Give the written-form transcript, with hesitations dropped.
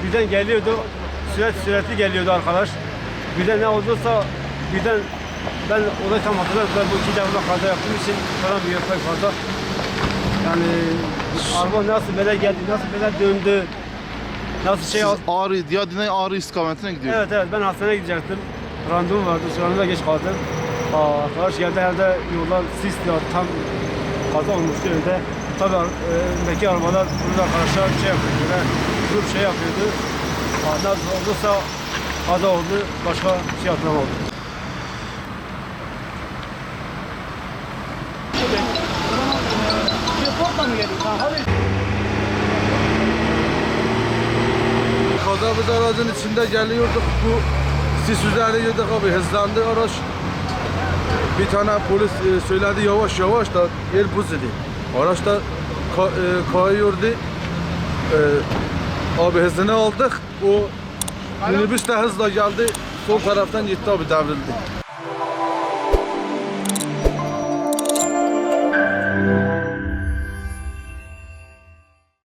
Birden geliyordu, sürekli geliyordu arkadaş. Birden ne olduysa, birden ben olay tam hatırladım. Ben bu iki defa kaza yaptığım için falan bir pek fazla. Yani araba nasıl böyle geldi, nasıl böyle döndü, nasıl şey... Siz Ağrı, Diyadin'e Ağrı istikametine gidiyor. Evet, ben hastaneye gidecektim. Randevum vardı, randevuda geç kaldım. Arkadaş geldi, herhalde yollar sisli, tam kaza olmuştu önde. Tabii öndeki arabalar, burada arkadaşlar şey yapıyordu, böyle grup şey yapıyordu. Nasıl olduysa kaza oldu, başka şey atlamam oldu. Kaza biz aracın içinde geliyorduk, bu sis üzerindeydik abi, hızlandı araç. Bir tane polis söyledi yavaş yavaş da yer buz idi. Araç da kayıyordu. Abi hızını aldık, o minibüs de hızla geldi, sol taraftan gitti abi, devrildi.